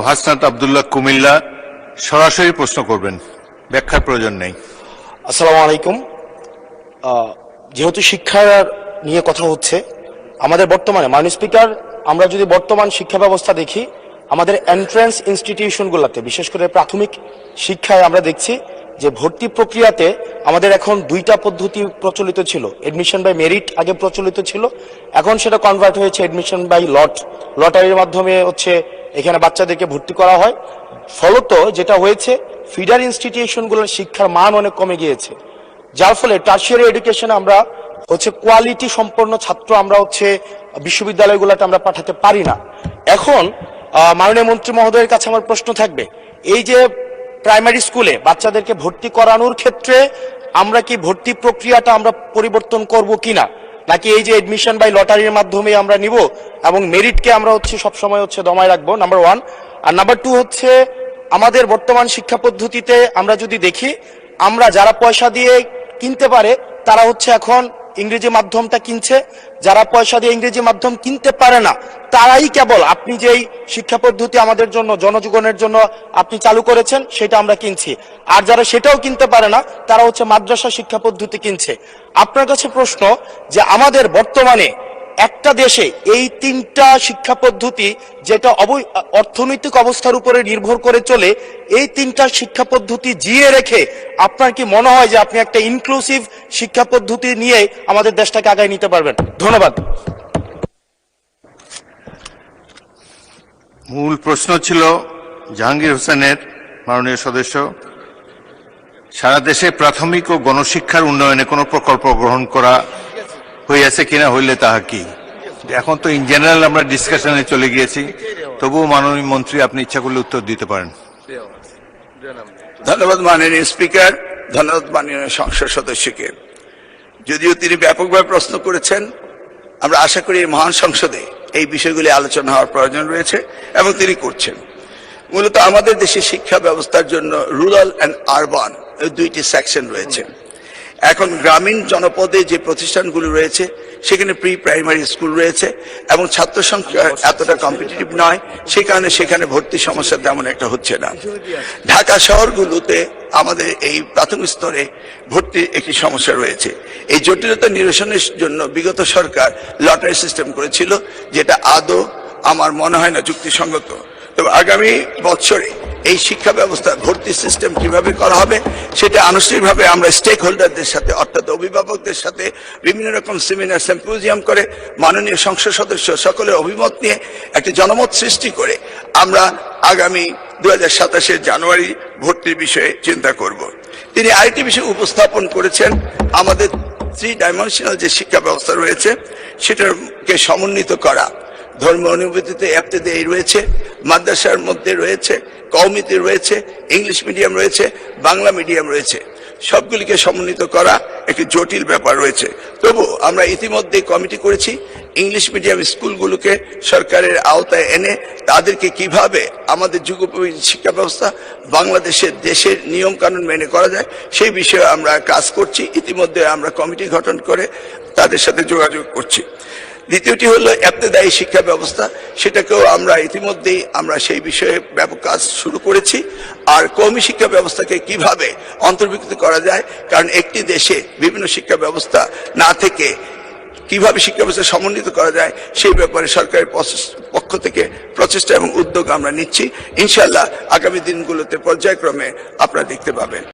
হাসনাত আব্দুল্লাহ কুমিল্লা সরাসরি প্রশ্ন করবেন, ব্যাখ্যার প্রয়োজন নেই। আসসালামু আলাইকুম। যেহেতু শিক্ষার নিয়ে কথা হচ্ছে, আমাদের বর্তমানে মাননীয় স্পিকার, আমরা যদি বর্তমান শিক্ষা ব্যবস্থা দেখি, আমাদের এন্ট্রান্স ইনস্টিটিউশনগুলোতে বিশেষ করে প্রাথমিক শিক্ষায় আমরা দেখছি যে ভর্তি প্রক্রিয়াতে আমাদের এখন দুইটা পদ্ধতি প্রচলিত ছিল। এডমিশন বাই মেরিট আগে প্রচলিত ছিল, এখন সেটা কনভার্ট হয়েছে এডমিশন বাই লটারির মাধ্যমে হচ্ছে এখানে বাচ্চাদেরকে ভর্তি করা হয়। ফলত যেটা হয়েছে, ফিডার ইনস্টিটিউশনগুলোর শিক্ষার মান অনেক কমে গিয়েছে, যার ফলে টার্সিয়ারি এডুকেশনে আমরা হচ্ছে কোয়ালিটি সম্পন্ন ছাত্র আমরা হচ্ছে বিশ্ববিদ্যালয়গুলোতে আমরা পাঠাতে পারি না। এখন মাননীয় মন্ত্রী মহোদয়ের কাছে আমার প্রশ্ন থাকবে, এই যে প্রাইমারি স্কুলে বাচ্চাদেরকে ভর্তি করানোর ক্ষেত্রে আমরা কি ভর্তি প্রক্রিয়াটা আমরা পরিবর্তন করব কিনা, নাকি এই যে এডমিশন বাই লটারির মাধ্যমে আমরা নিব এবং মেরিটকে আমরা হচ্ছে সবসময় হচ্ছে দমায় রাখবো, নাম্বার ওয়ান। আর নাম্বার টু হচ্ছে, আমাদের বর্তমান শিক্ষা পদ্ধতিতে আমরা যদি দেখি, আমরা যারা পয়সা দিয়ে কিনতে পারে তারা হচ্ছে এখন ইংরেজি মাধ্যমটা কিনছে, যারা পয়সা দিয়ে ইংরেজি মাধ্যম কিনতে পারে না তারাই কেবল আপনি যেই শিক্ষা পদ্ধতি আমাদের জন্য জনজীবনের জন্য আপনি চালু করেছেন সেটা আমরা কিনছি, আর যারা সেটাও কিনতে পারে না তারা হচ্ছে মাদ্রাসা শিক্ষা পদ্ধতি কিনছে। আপনার কাছে প্রশ্ন যে আমাদের বর্তমানে একটা দেশে এই তিনটা শিক্ষা পদ্ধতি যেটা অর্থনৈতিক অবস্থার উপরে নির্ভর করে চলে, এই তিনটা শিক্ষা পদ্ধতি জিয়ে রেখে আপনার কি মনে হয় যে আপনি একটা ইনক্লুসিভ শিক্ষা পদ্ধতি নিয়ে আমাদের দেশটাকে আগায় নিতে পারবেন? ধন্যবাদ। মূল প্রশ্ন ছিল জাহাঙ্গীর হোসেনের, মাননীয় সদস্য, সারা দেশে প্রাথমিক ও গণশিক্ষার উন্নয়নে কোনো প্রকল্প গ্রহণ করা হইয়াছে কিনা, হইলে তাহা কি? এখন তো ইন জেনারেল আমরা ডিসকাশনে চলে গিয়েছি, তবুও মাননীয় মন্ত্রী আপনি ইচ্ছা করলে উত্তর দিতে পারেন। ধন্যবাদ মাননীয় স্পিকার, ধন্যবাদ মাননীয় সংসদ সদস্যকে। যদিও তিনি ব্যাপকভাবে প্রশ্ন করেছেন, আমরা আশা করি মহান সংসদে এই বিষয়গুলি আলোচনা হওয়ার প্রয়োজন রয়েছে এবং তিনি করছেন। মূলত আমাদের দেশে শিক্ষা ব্যবস্থার জন্য রুরাল অ্যান্ড আরবান দুইটি সেকশন রয়েছে। এখন গ্রামীণ জনপদে যে প্রতিষ্ঠানগুলো রয়েছে সেখানে প্রি প্রাইমারি স্কুল রয়েছে এবং ছাত্র সংখ্যা এতটা কম্পিটিটিভ নয়, সে কারণে সেখানে ভর্তি সমস্যা তেমন একটা হচ্ছে না। ঢাকা শহরগুলোতে আমাদের এই প্রাথমিক স্তরে ভর্তির একটি সমস্যা রয়েছে। এই জটিলতা নিরসনের জন্য বিগত সরকার লটারি সিস্টেম করেছিল, যেটা আদৌ আমার মনে হয় না যুক্তিসঙ্গত। তবে আগামী বছরে এই শিক্ষা ব্যবস্থা ভর্তি সিস্টেম কিভাবে করা হবে সেটা আনুষ্ঠানিকভাবে আমরা স্টেক হোল্ডারদের সাথে, অর্থাৎ অভিভাবকদের সাথে বিভিন্ন রকম সেমিনার সিম্পোজিয়াম করে মাননীয় সংসদ সদস্য সকলের অভিমত নিয়ে একটি জনমত সৃষ্টি করে আমরা আগামী 2027 জানুয়ারি ভর্তির বিষয়ে চিন্তা করব। তিনি আরেকটি বিষয় উপস্থাপন করেছেন, আমাদের 3 ডাইমেনশনাল যে শিক্ষা ব্যবস্থা রয়েছে সেটাকে সমন্বিত করা। ধর্ম অনুভূতিতে ইবতেদায়ী রয়েছে, মাদ্রাসার মধ্যে রয়েছে, কওমিতে রয়েছে, ইংলিশ মিডিয়াম রয়েছে, বাংলা মিডিয়াম রয়েছে, সবগুলিকে সমন্বিত করা একটি জটিল ব্যাপার রয়েছে। তবু আমরা ইতিমধ্যে কমিটি করেছি, ইংলিশ মিডিয়াম স্কুলগুলোকে সরকারের আওতায় এনে তাদেরকে কিভাবে আমাদের যুগোপযোগী শিক্ষা ব্যবস্থা বাংলাদেশের দেশের নিয়ম কানুন মেনে করা যায় সেই বিষয়ে আমরা কাজ করছি। ইতিমধ্যে আমরা কমিটি গঠন করে তাদের সাথে যোগাযোগ করছি। দ্বিতীয়টি হলো ইবতেদায়ী শিক্ষা ব্যবস্থা, সেটাকেও আমরা ইতিমধ্যেই আমরা সেই বিষয়ে ব্যাপক কাজ শুরু করেছি। আর কওমি শিক্ষা ব্যবস্থাকে কিভাবে অন্তর্ভুক্ত করা যায়, কারণ একটি দেশে বিভিন্ন শিক্ষা ব্যবস্থা না থেকে কিভাবে শিক্ষা ব্যবস্থা সমন্বিত করা যায় সেই ব্যাপারে সরকারের পক্ষ থেকে প্রচেষ্টা এবং উদ্যোগ আমরা নিচ্ছি। ইনশাআল্লাহ আগামী দিনগুলোতে পর্যায়ক্রমে আপনারা দেখতে পাবেন।